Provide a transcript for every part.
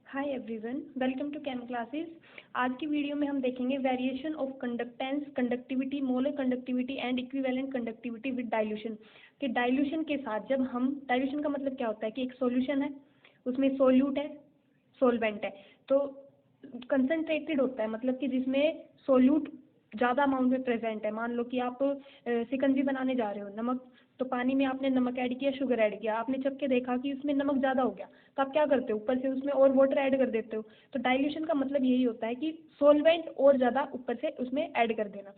Hi everyone, welcome to chem classes. आज की video में हम देखेंगे variation of conductance, conductivity, molar conductivity and equivalent conductivity with dilution. कि डाइल्यूशन के साथ जब हम, डाइल्यूशन का मतलब क्या होता है कि एक सॉल्यूशन है, उसमें सोल्यूट है, सोलवेंट है, तो कंसनट्रेटेड होता है, मतलब कि जिसमें सोल्यूट ज़्यादा अमाउंट में प्रेजेंट है। मान लो कि आप शिकंजी बनाने जा रहे हो, नमक, तो पानी में आपने नमक ऐड किया, शुगर ऐड किया, आपने चख के देखा कि उसमें नमक ज़्यादा हो गया, तो आप क्या करते हो, ऊपर से उसमें और वाटर ऐड कर देते हो। तो डाइल्यूशन का मतलब यही होता है कि सोलवेंट और ज़्यादा ऊपर से उसमें ऐड कर देना।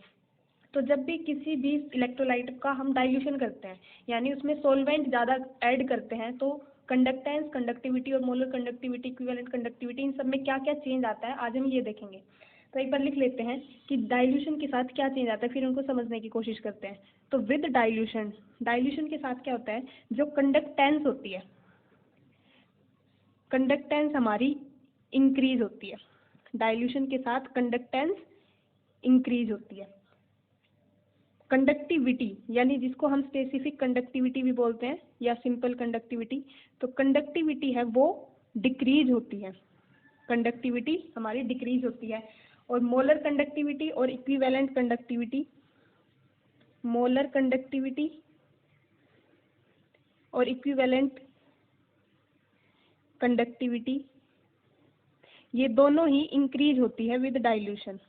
तो जब भी किसी भी इलेक्ट्रोलाइट का हम डाइल्यूशन करते हैं, यानी उसमें सोलवेंट ज़्यादा ऐड करते हैं, तो कंडक्टेंस, कंडक्टिविटी और मोलर कंडक्टिविटी, इक्विवेलेंट कंडक्टिविटी, इन सब में क्या क्या चेंज आता है आज हम ये देखेंगे। तो एक बार लिख लेते हैं कि डाइल्यूशन के साथ क्या चेंज आता है, फिर उनको समझने की कोशिश करते हैं। तो विद डाइल्यूशन, डाइल्यूशन के साथ क्या होता है, जो कंडक्टेंस होती है, कंडक्टेंस हमारी इंक्रीज होती है। डाइल्यूशन के साथ कंडक्टेंस इंक्रीज होती है। कंडक्टिविटी, यानी जिसको हम स्पेसिफिक कंडक्टिविटी भी बोलते हैं या सिंपल कंडक्टिविटी, तो कंडक्टिविटी है वो डिक्रीज होती है, कंडक्टिविटी हमारी डिक्रीज होती है। और मोलर कंडक्टिविटी और इक्विवेलेंट कंडक्टिविटी, मोलर कंडक्टिविटी और इक्विवेलेंट कंडक्टिविटी, ये दोनों ही इंक्रीज होती है विद डाइल्यूशन,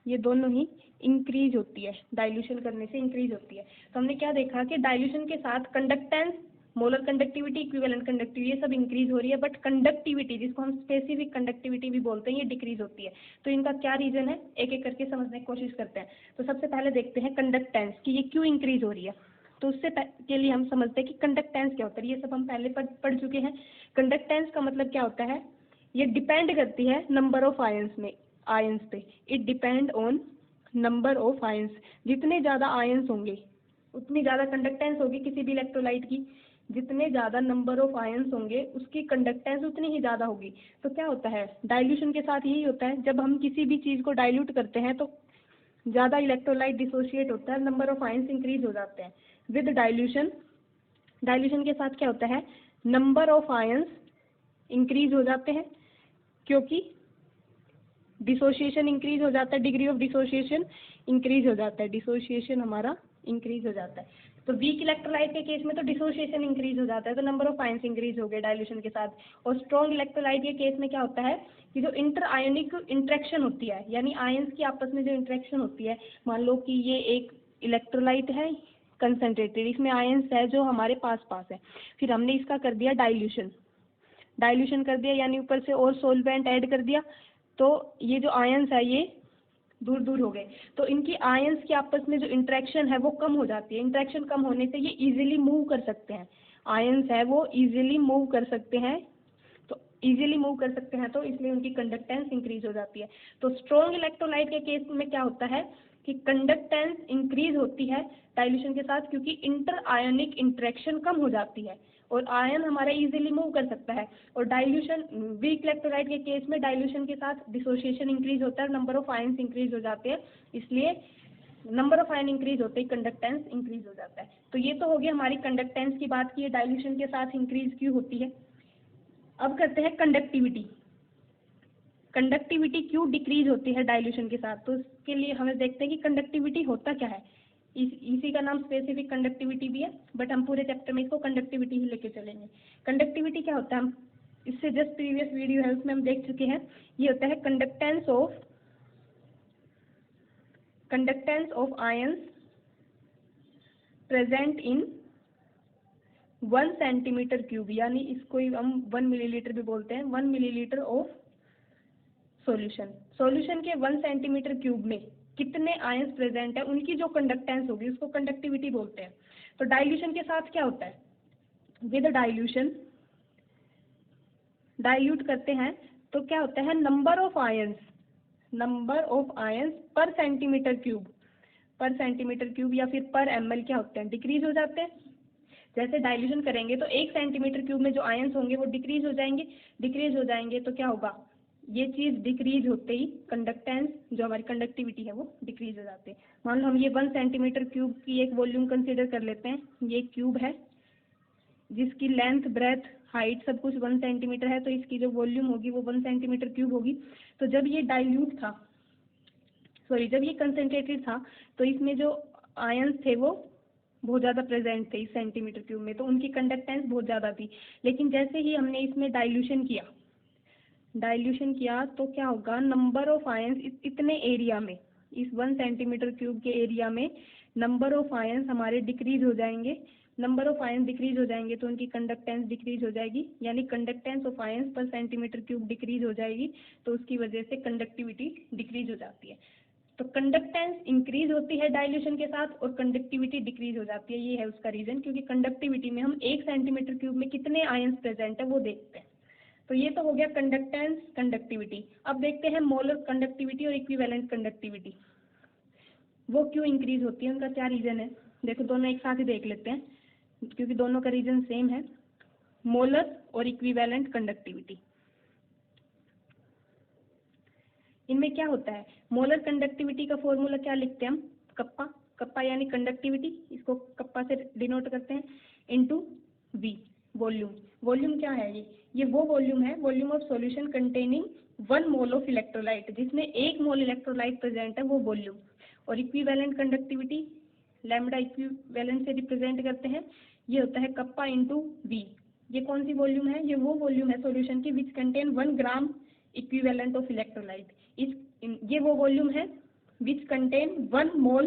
ये दोनों ही इंक्रीज होती है, डाइल्यूशन करने से इंक्रीज होती है। तो हमने क्या देखा कि डाइल्यूशन के साथ conductance, molar conductivity, equivalent conductivity, ये सब इंक्रीज हो रही है, बट कंडक्टिविटी, जिसको हम स्पेसिफिक कंडक्टिविटी भी बोलते हैं, ये डिक्रीज होती है। तो इनका क्या रीजन है, एक एक करके समझने की कोशिश करते हैं। तो सबसे पहले देखते हैं कंडक्टेंस कि ये क्यों इंक्रीज हो रही है। तो उससे के लिए हम समझते हैं कि कंडक्टेंस क्या होता है, ये सब हम पहले पढ़ चुके हैं। कंडक्टेंस का मतलब क्या होता है, ये डिपेंड करती है नंबर ऑफ आयंस में, आयंस पे। It depend on number of ions, जितने ज़्यादा आयंस होंगे उतनी ज़्यादा कंडक्टेंस होगी किसी भी इलेक्ट्रोलाइट की, जितने ज़्यादा नंबर ऑफ आयंस होंगे उसकी कंडक्टेंस उतनी ही ज़्यादा होगी। तो क्या होता है, डाइल्यूशन के साथ यही होता है, जब हम किसी भी चीज़ को डाइल्यूट करते हैं तो ज़्यादा इलेक्ट्रोलाइट डिसोशिएट होता है, नंबर ऑफ आयंस इंक्रीज हो जाते हैं। विद डाइल्यूशन, डाइल्यूशन के साथ क्या होता है, नंबर ऑफ आयंस इंक्रीज हो जाते हैं, क्योंकि डिसोशिएशन इंक्रीज हो जाता है, डिग्री ऑफ डिसोशिएशन इंक्रीज हो जाता है, डिसोशिएशन हमारा इंक्रीज हो जाता है। तो वीक इलेक्ट्रोलाइट के केस में तो डिसोशिएशन इंक्रीज हो जाता है, तो नंबर ऑफ आयंस इंक्रीज हो गए डाइल्यूशन के साथ। और स्ट्रॉन्ग इलेक्ट्रोलाइट के केस में क्या होता है कि जो इंटर आयोनिक इंट्रैक्शन होती है, यानी आयंस की आपस में जो इंट्रैक्शन होती है, मान लो कि ये एक इलेक्ट्रोलाइट है कंसनट्रेटेड, इसमें आयंस है जो हमारे पास पास है, फिर हमने इसका कर दिया डाइल्यूशन, डाइल्यूशन कर दिया, यानी ऊपर से और सोलवेंट ऐड कर दिया, तो ये जो आयंस है ये दूर दूर हो गए, तो इनकी आयंस की आपस में जो इंट्रैक्शन है वो कम हो जाती है। इंट्रैक्शन कम होने से ये इजीली मूव कर सकते हैं, आयंस है वो इजीली मूव कर सकते हैं, तो इजीली मूव कर सकते हैं, तो इसलिए उनकी कंडक्टेंस इंक्रीज हो जाती है। तो स्ट्रॉन्ग इलेक्ट्रोलाइट के केस में क्या होता है कि कंडक्टेंस इंक्रीज होती है डाइल्यूशन के साथ, क्योंकि इंटर आयोनिक इंट्रैक्शन कम हो जाती है और आयन हमारा इजीली मूव कर सकता है। और डाइल्यूशन, वीक इलेक्ट्रोलाइट के केस में डाइल्यूशन के साथ डिसोशिएशन इंक्रीज होता है, नंबर ऑफ आयंस इंक्रीज हो जाते हैं, इसलिए नंबर ऑफ आयन इंक्रीज होते ही कंडक्टेंस इंक्रीज हो जाता है। तो ये तो हो गई हमारी कंडक्टेंस की बात की है, डाइल्यूशन के साथ इंक्रीज क्यों होती है। अब करते हैं कंडक्टिविटी, कंडक्टिविटी क्यों डिक्रीज होती है डाइल्यूशन के साथ। तो इसके लिए हमें देखते हैं कि कंडक्टिविटी होता क्या है। इसी का नाम स्पेसिफिक कंडक्टिविटी भी है, बट हम पूरे चैप्टर में इसको कंडक्टिविटी ही लेके चलेंगे। कंडक्टिविटी क्या होता है, हम इससे जस्ट प्रीवियस वीडियो है उसमें हम देख चुके हैं। ये होता है conductance of ions present in 1 centimetre cube, यानी इसको हम 1 मिलीलीटर भी बोलते हैं, 1 मिलीलीटर ऑफ सॉल्यूशन, सॉल्यूशन के 1 सेंटीमीटर क्यूब में कितने आयंस प्रेजेंट है, उनकी जो कंडक्टेंस होगी उसको कंडक्टिविटी बोलते हैं। तो डाइल्यूशन के साथ क्या होता है, विद डाइल्यूशन, डाइल्यूट करते हैं तो क्या होता है, number of ions, number of ions पर सेंटीमीटर क्यूब, पर सेंटीमीटर क्यूब या फिर पर ml क्या होते हैं, डिक्रीज हो जाते हैं। जैसे डाइल्यूशन करेंगे तो 1 सेंटीमीटर क्यूब में जो आयंस होंगे वो डिक्रीज हो जाएंगे, डिक्रीज हो जाएंगे तो क्या होगा, ये चीज़ डिक्रीज होते ही कंडक्टेंस, जो हमारी कंडक्टिविटी है वो डिक्रीज हो जाती है। मान लो हम ये 1 सेंटीमीटर क्यूब की एक वॉल्यूम कंसीडर कर लेते हैं, ये क्यूब है, जिसकी लेंथ ब्रेथ हाइट सब कुछ 1 सेंटीमीटर है, तो इसकी जो वॉल्यूम होगी वो 1 सेंटीमीटर क्यूब होगी। तो जब ये डाइल्यूट था, सॉरी जब ये कंसेंट्रेटेड था, तो इसमें जो आयंस थे वो बहुत ज़्यादा प्रेजेंट थे इस सेंटीमीटर क्यूब में, तो उनकी कंडक्टेंस बहुत ज़्यादा थी। लेकिन जैसे ही हमने इसमें डाइल्यूशन किया तो क्या होगा, नंबर ऑफ आयंस इतने एरिया में, इस 1 सेंटीमीटर क्यूब के एरिया में नंबर ऑफ आयंस हमारे डिक्रीज हो जाएंगे। नंबर ऑफ आयंस डिक्रीज हो जाएंगे तो उनकी कंडक्टेंस डिक्रीज हो जाएगी, यानी कंडक्टेंस ऑफ आयंस पर सेंटीमीटर क्यूब डिक्रीज हो जाएगी, तो उसकी वजह से कंडक्टिविटी डिक्रीज हो जाती है। तो कंडक्टेंस इंक्रीज होती है डाइल्यूशन के साथ और कंडक्टिविटी डिक्रीज हो जाती है। ये है उसका रीजन, क्योंकि कंडक्टिविटी में हम 1 सेंटीमीटर क्यूब में कितने आयंस प्रेजेंट है वो देखते हैं। तो ये तो हो गया कंडक्टेंस कंडक्टिविटी। अब देखते हैं मोलर कंडक्टिविटी और इक्विवेलेंट कंडक्टिविटी, वो क्यों इंक्रीज होती है, उनका क्या रीजन है। देखो दोनों एक साथ ही देख लेते हैं क्योंकि दोनों का रीजन सेम है, मोलर और इक्विवेलेंट कंडक्टिविटी। इनमें क्या होता है, मोलर कंडक्टिविटी का फॉर्मूला क्या लिखते हैं हम, कप्पा, कप्पा यानी कंडक्टिविटी, इसको कप्पा से डिनोट करते हैं, इनटू वी वॉल्यूम। वॉल्यूम क्या है, ये वो वॉल्यूम है, volume of solution containing 1 mole of electrolyte, जिसमें 1 मोल इलेक्ट्रोलाइट प्रेजेंट है वो वॉल्यूम। और इक्विवेलेंट कंडक्टिविटी लैम्डा इक्विवेलेंट से रिप्रेजेंट करते हैं, ये होता है कप्पा इंटू वी। ये कौन सी वॉल्यूम है, ये वो वॉल्यूम है सॉल्यूशन की which contain 1 gram equivalent of electrolyte. ये वो वॉल्यूम है which contain 1 mole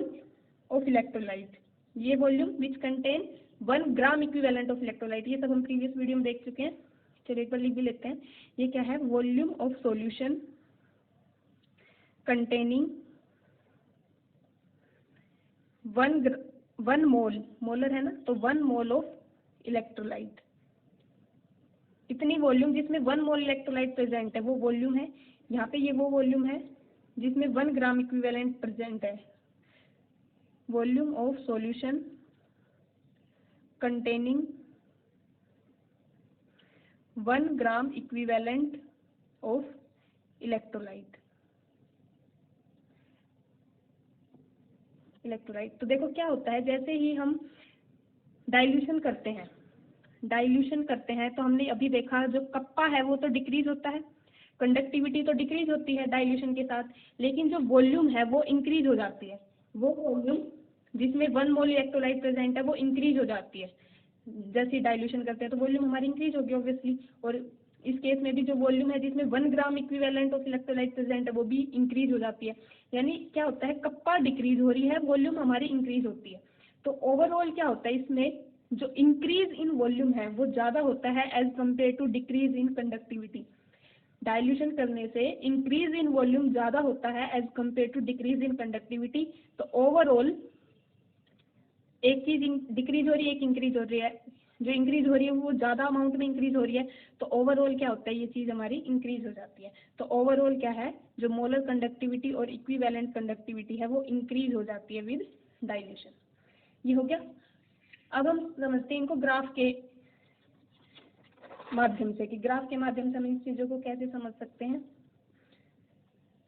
of electrolyte, ये volume which contain 1 gram equivalent of electrolyte. ये सब हम प्रीवियस वीडियो में देख चुके हैं, चलिए एक बार लिख भी लेते हैं। ये क्या है, volume of solution containing 1 mole, molar है ना, तो 1 मोल ऑफ इलेक्ट्रोलाइट। इतनी वॉल्यूम जिसमें 1 मोल इलेक्ट्रोलाइट प्रेजेंट है वो वॉल्यूम है। यहाँ पे ये वो वॉल्यूम है जिसमें 1 ग्राम इक्विवेलेंट प्रेजेंट है। Volume of solution containing 1 gram equivalent of electrolyte. तो देखो क्या होता है, जैसे ही हम डाइल्यूशन करते हैं तो हमने अभी देखा जो कप्पा है वो तो डिक्रीज होता है, कंडक्टिविटी तो डिक्रीज होती है डाइल्यूशन के साथ, लेकिन जो वॉल्यूम है वो इंक्रीज हो जाती है। वो वॉल्यूम जिसमें 1 मोल इलेक्ट्रोलाइट प्रेजेंट है वो इंक्रीज हो जाती है। जैसे ही डाइल्यूशन करते हैं तो वॉल्यूम हमारी इंक्रीज होगी ऑब्वियसली, और इस केस में भी जो वॉल्यूम है जिसमें 1 gram equivalent of electrolyte present है वो भी इंक्रीज हो जाती है। यानी क्या होता है, कप्पा डिक्रीज हो रही है, वॉल्यूम हमारी इंक्रीज होती है। तो ओवरऑल क्या होता है, इसमें जो इंक्रीज इन वॉल्यूम है वो ज्यादा होता है as compare to decrease in conductivity. Dilution करने से इंक्रीज इन वॉल्यूम ज्यादा होता है as compare to decrease in conductivity. तो ओवरऑल एक चीज डिक्रीज हो रही है, एक इंक्रीज हो रही है, जो इंक्रीज हो रही है वो ज्यादा अमाउंट में इंक्रीज हो रही है, तो ओवरऑल क्या होता है, ये चीज हमारी इंक्रीज हो जाती है। तो ओवरऑल क्या है, जो मोलर कंडक्टिविटी और इक्विवेलेंट कंडक्टिविटी है वो इंक्रीज हो जाती है विद डाइल्यूशन। ये हो गया। अब हम समझते हैं इनको ग्राफ के माध्यम से, कि ग्राफ के माध्यम से हम इन चीजों को कैसे समझ सकते हैं।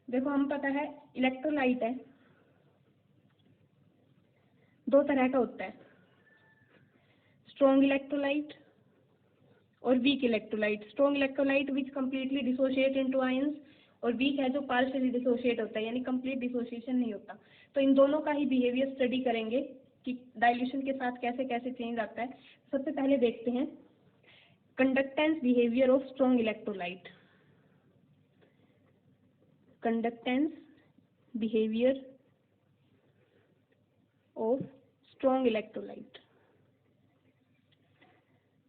देखो हम पता है इलेक्ट्रोलाइट है, 2 तरह का होता है, स्ट्रॉन्ग इलेक्ट्रोलाइट और वीक इलेक्ट्रोलाइट। स्ट्रॉन्ग इलेक्ट्रोलाइट विच कम्प्लीटली डिसोशिएट इनटू आयंस, और वीक है जो पार्शियली डिसोशिएट होता है, यानी कंप्लीट डिसोशिएशन नहीं होता। तो इन दोनों का ही बिहेवियर स्टडी करेंगे कि डाइल्यूशन के साथ कैसे कैसे चेंज आता है। सबसे पहले देखते हैं conductance behaviour of strong electrolyte. Conductance behaviour of strong electrolyte.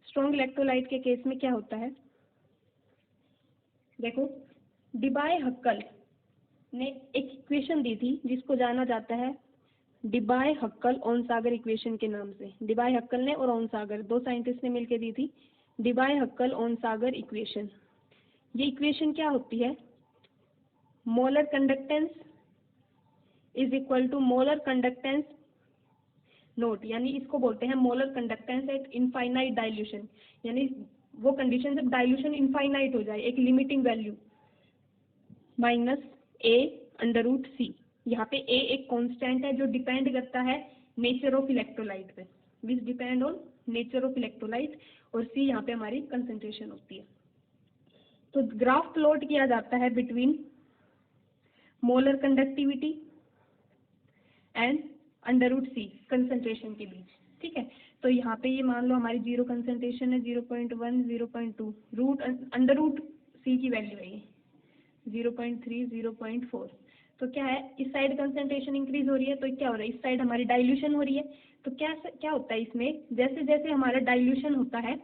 Strong electrolyte के केस में क्या होता है, देखो डिबाय-हक्कल ने एक इक्वेशन दी थी जिसको जाना जाता है डिबाय-हक्कल-ओनसागर इक्वेशन के नाम से। डिबाय-हक्कल ने और ओनसागर, 2 साइंटिस्ट ने मिलकर दी थी डिबाय-हक्कल-ओनसागर इक्वेशन। ये इक्वेशन क्या होती है, molar conductance is equal to molar conductance nought, यानी इसको बोलते हैं molar conductance at infinite dilution, यानी वो कंडीशन जब डाइल्यूशन इनफाइनाइट हो जाए, एक लिमिटिंग वैल्यू, माइनस a√c। यहाँ पे a एक कांस्टेंट है जो डिपेंड करता है नेचर ऑफ इलेक्ट्रोलाइट पे, विच depend on nature of electrolyte, और सी यहाँ पे हमारी कंसंट्रेशन होती है। तो ग्राफ प्लॉट किया जाता है between molar conductivity and under root C concentration के बीच, ठीक है। तो यहाँ पे ये मान लो हमारी जीरो कंसंट्रेशन है, 0.1, 0.2, रूट अंडर रूट सी की वैल्यू है ये 0.3, 0.4। तो क्या है, इस साइड कंसंट्रेशन इंक्रीज हो रही है, तो क्या हो रहा है, इस साइड हमारी डाइल्यूशन हो रही है। तो क्या होता है इसमें, जैसे जैसे हमारा डाइल्यूशन होता है,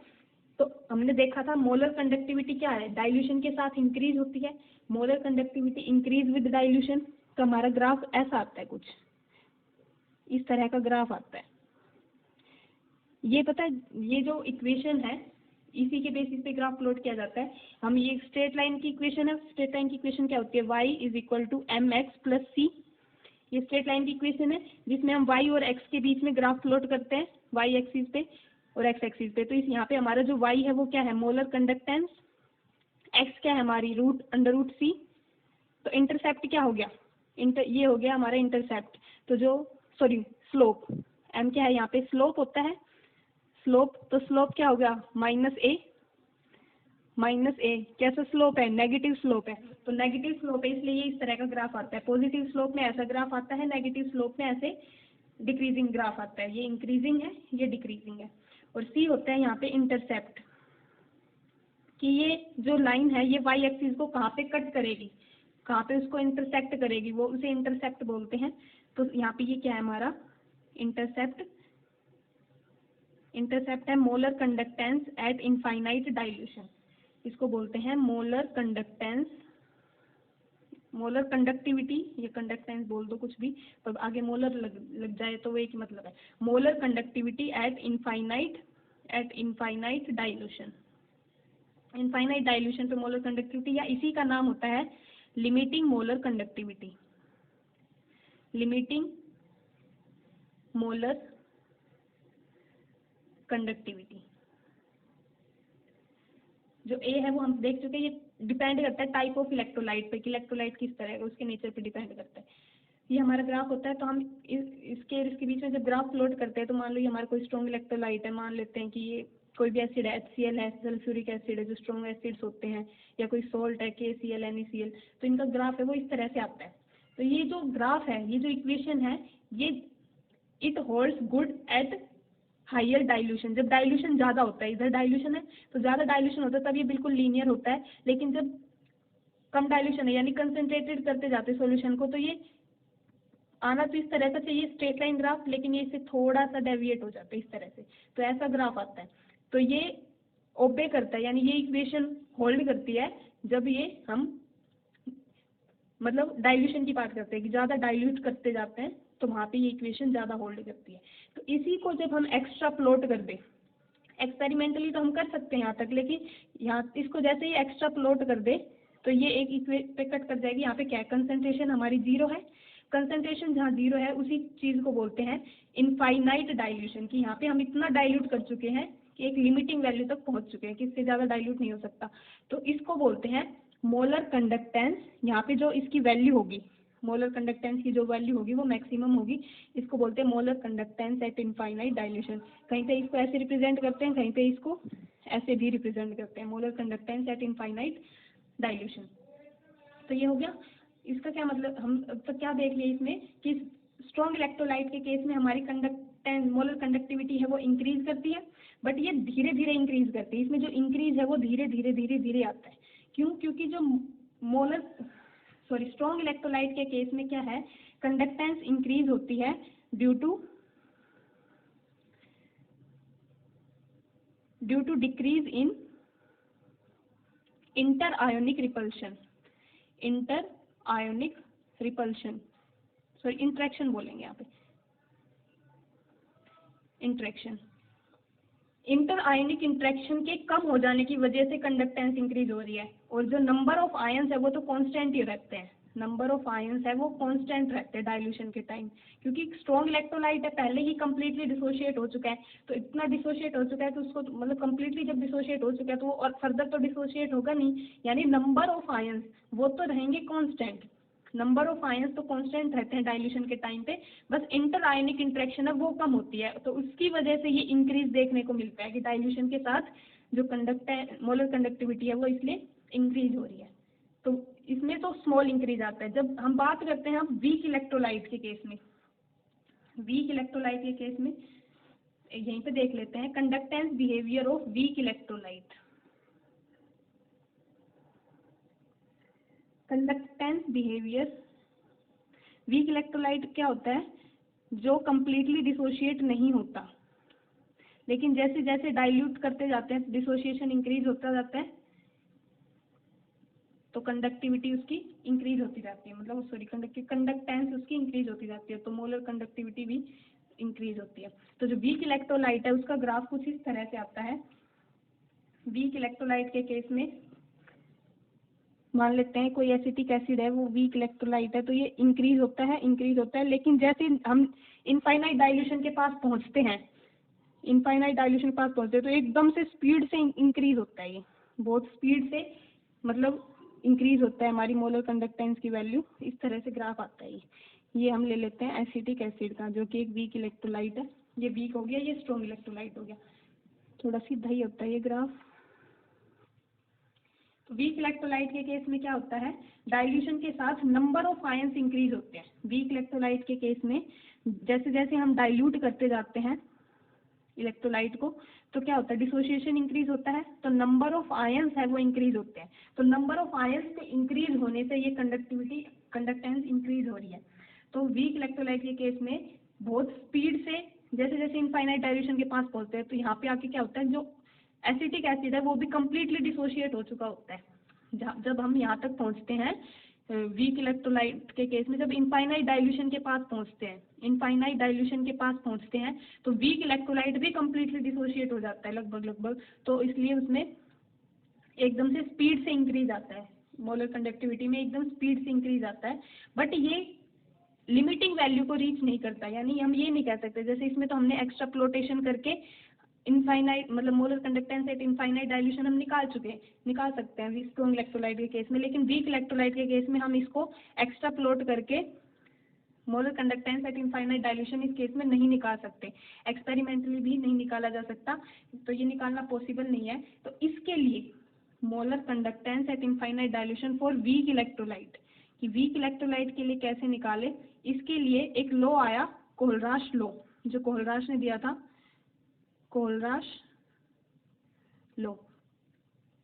तो हमने देखा था मोलर कंडक्टिविटी क्या है, डाइल्यूशन के साथ इंक्रीज होती है। Molar conductivity increase with dilution. तो हमारा ग्राफ ऐसा आता है, कुछ इस तरह का ग्राफ आता है। ये पता है, ये जो इक्वेशन है इसी के बेसिस पे ग्राफ प्लॉट किया जाता है। हम ये स्ट्रेट लाइन की इक्वेशन है, स्ट्रेट लाइन की इक्वेशन क्या होती है, y is equal to M X plus C. ये स्ट्रेट लाइन की इक्वेशन है जिसमें हम y और x के बीच में ग्राफ प्लॉट करते हैं, y एक्सिस पे और x एक्सिस पे। तो इस यहाँ पे हमारा जो y है वो क्या है, मोलर कंडक्टेंस, x क्या है हमारी रूट अंडर रूट सी। तो इंटरसेप्ट क्या हो गया, ये हो गया हमारा इंटरसेप्ट। तो जो सॉरी स्लोप, m क्या है यहाँ पे, स्लोप होता है, स्लोप। तो स्लोप क्या हो गया, माइनस ए, कैसा स्लोप है, नेगेटिव स्लोप है। तो नेगेटिव स्लोप है इसलिए ये इस तरह का ग्राफ आता है। पॉजिटिव स्लोप में ऐसा ग्राफ आता है, नेगेटिव स्लोप में ऐसे डिक्रीजिंग ग्राफ आता है। ये इंक्रीजिंग है, ये डिक्रीजिंग है। और सी होता है यहाँ पे इंटरसेप्ट, कि ये जो लाइन है ये वाई एक्सिस को कहाँ पे कट करेगी, कहाँ पे उसको इंटरसेक्ट करेगी, वो उसे इंटरसेप्ट बोलते हैं। तो यहाँ पे ये क्या है हमारा इंटरसेप्ट, है molar conductance at infinite dilution. इसको बोलते हैं मोलर कंडक्टेंस, मोलर कंडक्टिविटी, ये कंडक्टेंस बोल दो कुछ भी, पर आगे मोलर लग जाए तो वो एक ही मतलब है। Molar conductivity eight infinite dilution. Infinite dilution पे मोलर कंडक्टिविटी, या इसी का नाम होता है limiting molar conductivity. Limiting molar conductivity जो ए है वो हम देख चुके हैं। ये डिपेंड करता है टाइप ऑफ इलेक्ट्रोलाइट पे, कि इलेक्ट्रोलाइट किस तरह है, उसके नेचर पे डिपेंड करता है। ये हमारा ग्राफ होता है। तो हम इसके बीच में जब ग्राफ प्लॉट करते हैं, तो मान लो ये हमारा कोई स्ट्रॉन्ग इलेक्ट्रोलाइट है, मान लेते हैं कि ये कोई भी एसिड है, HCl है, सल्फ्यूरिक एसिड है, जो स्ट्रॉन्ग एसिड्स होते हैं, या कोई सॉल्ट है, KCl, NaCl। तो इनका ग्राफ है वो इस तरह से आता है। तो ये जो ग्राफ है, ये जो इक्वेशन है, ये it holds good at higher dilution. जब डाइल्यूशन ज्यादा होता है, इधर डाइल्यूशन है तो ज्यादा डाइल्यूशन होता है, तब ये बिल्कुल लीनियर होता है। लेकिन जब कम डाइल्यूशन है, यानी कंसंट्रेटेड करते जाते हैं सॉल्यूशन को, तो ये आना तो इस तरह का चाहिए स्ट्रेट लाइन ग्राफ, लेकिन ये इससे थोड़ा सा डेविएट हो जाता है इस तरह से। तो ऐसा ग्राफ आता है। तो ये ओबे करता है, यानी ये इक्वेशन होल्ड करती है जब ये हम मतलब डाइल्यूशन की बात करते हैं, कि ज्यादा डाइल्यूट करते जाते हैं, तो वहां पे ये इक्वेशन ज्यादा होल्ड करती है। तो इसी को जब हम एक्स्ट्रा प्लॉट कर दे, एक्सपेरिमेंटली तो हम कर सकते हैं यहाँ तक, लेकिन यहाँ इसको जैसे ही एक्स्ट्रा प्लॉट कर दे तो ये एक इक्वेशन पे कट कर जाएगी। यहाँ पे क्या है, कंसंट्रेशन हमारी जीरो है। कंसंट्रेशन जहाँ जीरो है उसी चीज को बोलते हैं इनफाइनाइट डाइल्यूशन, कि यहाँ पे हम इतना डाइल्यूट कर चुके हैं कि एक लिमिटिंग वैल्यू तक पहुंच चुके हैं, कि इससे ज्यादा डाइल्यूट नहीं हो सकता। तो इसको बोलते हैं मोलर कंडक्टेंस। यहाँ पे जो इसकी वैल्यू होगी, मोलर कंडक्टेंस की जो वैल्यू होगी वो मैक्सिमम होगी। इसको बोलते हैं molar conductance at infinite dilution. कहीं पे इसको ऐसे रिप्रेजेंट करते हैं, कहीं पे इसको ऐसे भी रिप्रेजेंट करते हैं, molar conductance at infinite dilution. तो ये हो गया। इसका क्या मतलब, हम तो क्या देख लिए इसमें कि स्ट्रॉन्ग इलेक्ट्रोलाइट के केस में हमारी कंडक्टेंस, मोलर कंडक्टिविटी है वो इंक्रीज करती है, बट ये धीरे धीरे इंक्रीज करती है। इसमें जो इंक्रीज है वो धीरे धीरे आता है। क्यों? क्योंकि जो स्ट्रॉन्ग इलेक्ट्रोलाइट के केस में क्या है, कंडक्टेंस इंक्रीज होती है due to decrease in inter ionic repulsion, interaction बोलेंगे यहाँ पे, इंटर आयनिक इंट्रैक्शन के कम हो जाने की वजह से कंडक्टेंस इंक्रीज हो रही है। और जो नंबर ऑफ आयंस है वो तो कांस्टेंट ही रहते हैं, नंबर ऑफ आयंस है वो कांस्टेंट रहते हैं डाइल्यूशन के टाइम, क्योंकि स्ट्रॉन्ग इलेक्ट्रोलाइट है पहले ही कंप्लीटली डिसोशिएट हो चुका है। तो इतना डिसोशिएट हो चुका है तो उसको मतलब कंप्लीटली जब डिसोशिएट हो चुका है तो वो और फर्दर तो डिसोशिएट होगा नहीं, यानी नंबर ऑफ आयंस वो तो रहेंगे कांस्टेंट, नंबर ऑफ आयंस तो कांस्टेंट रहते हैं डाइल्यूशन के टाइम पे, बस इंटर आयनिक इंटरेक्शन है वो कम होती है, तो उसकी वजह से ये इंक्रीज देखने को मिलता है कि डाइल्यूशन के साथ जो मोलर कंडक्टिविटी है वो इसलिए इंक्रीज हो रही है। तो इसमें तो स्मॉल इंक्रीज आता है। जब हम बात करते हैं हम वीक इलेक्ट्रोलाइट के केस में, वीक इलेक्ट्रोलाइट के केस में यहीं पे देख लेते हैं conductance behaviour of weak electrolyte. Conductance behaviour weak electrolyte क्या होता है, जो कंप्लीटली डिसोशिएट नहीं होता, लेकिन जैसे जैसे डाइल्यूट करते जाते हैं डिसोशिएशन इंक्रीज होता जाता है, तो कंडक्टिविटी उसकी इंक्रीज होती जाती है, मतलब सॉरी कंडक्टेंस उसकी इंक्रीज होती जाती है, तो मोलर कंडक्टिविटी भी इंक्रीज होती है। तो जो वीक इलेक्ट्रोलाइट है उसका ग्राफ कुछ इस तरह से आता है। वीक इलेक्ट्रोलाइट के केस में मान लेते हैं कोई एसिटिक एसिड है, वो वीक इलेक्ट्रोलाइट है, तो ये इंक्रीज होता है, लेकिन जैसे हम इनफाइनाइट डाइल्यूशन के पास पहुंचते हैं, तो एकदम से स्पीड से इंक्रीज होता है, ये बहुत स्पीड से मतलब इंक्रीज होता है हमारी मोलर कंडक्टेंस की वैल्यू। इस तरह से ग्राफ आता है। ये हम ले लेते हैं एसिटिक एसिड का, जो कि एक वीक इलेक्ट्रोलाइट है। ये वीक हो गया, ये स्ट्रॉन्ग इलेक्ट्रोलाइट हो गया, थोड़ा सीधा ही होता है ये ग्राफ। तो वीक इलेक्ट्रोलाइट के केस में क्या होता है, डाइल्यूशन के साथ नंबर ऑफ आयंस इंक्रीज होते हैं। वीक इलेक्ट्रोलाइट के केस में जैसे जैसे हम डाइल्यूट करते जाते हैं इलेक्ट्रोलाइट को, तो क्या होता है, डिसोसिएशन इंक्रीज होता है, तो नंबर ऑफ आयंस है वो इंक्रीज होते हैं। तो नंबर ऑफ आयंस के इंक्रीज होने से ये कंडक्टेंस इंक्रीज हो रही है। तो वीक इलेक्ट्रोलाइट के केस में बहुत स्पीड से जैसे जैसे इनफाइनाइट डाइल्यूशन के पास पहुंचते हैं, तो यहाँ पे आके क्या होता है, जो एसिटिक एसिड है वो भी कम्प्लीटली डिसोशिएट हो चुका होता है। जब हम यहाँ तक पहुँचते हैं वीक इलेक्ट्रोलाइट के केस में, जब इनफाइनाइट डाइल्यूशन के पास पहुँचते हैं, तो वीक इलेक्ट्रोलाइट भी कम्प्लीटली डिसोशिएट हो जाता है लगभग। तो इसलिए उसमें एकदम से स्पीड से इंक्रीज आता है, मोलर कंडक्टिविटी में एकदम स्पीड से इंक्रीज आता है, बट ये लिमिटिंग वैल्यू को रीच नहीं करता। यानी हम ये नहीं कह सकते, जैसे इसमें तो हमने एक्स्ट्रा प्लोटेशन करके इनफाइनाइट मतलब molar conductance at infinite dilution हम निकाल सकते हैं स्ट्रॉन्ग इलेक्ट्रोलाइट के केस में, लेकिन वीक इलेक्ट्रोलाइट के केस में हम इसको एक्स्ट्रा प्लॉट करके molar conductance at infinite dilution इस केस में नहीं निकाल सकते, एक्सपेरिमेंटली भी नहीं निकाला जा सकता, तो ये निकालना पॉसिबल नहीं है। तो इसके लिए molar conductance at infinite dilution for weak electrolyte, कि वीक इलेक्ट्रोलाइट के लिए कैसे निकाले, इसके लिए एक लॉ आया, कोलराश लॉ, जो कोलराश ने दिया था, कोलराश लॉ।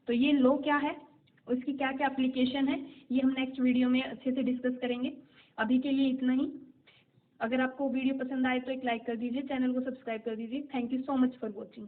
तो ये लॉ क्या है, उसकी क्या क्या एप्लीकेशन है, ये हम नेक्स्ट वीडियो में अच्छे से डिस्कस करेंगे। अभी के लिए इतना ही। अगर आपको वीडियो पसंद आए तो एक लाइक कर दीजिए, चैनल को सब्सक्राइब कर दीजिए। Thank you so much for watching.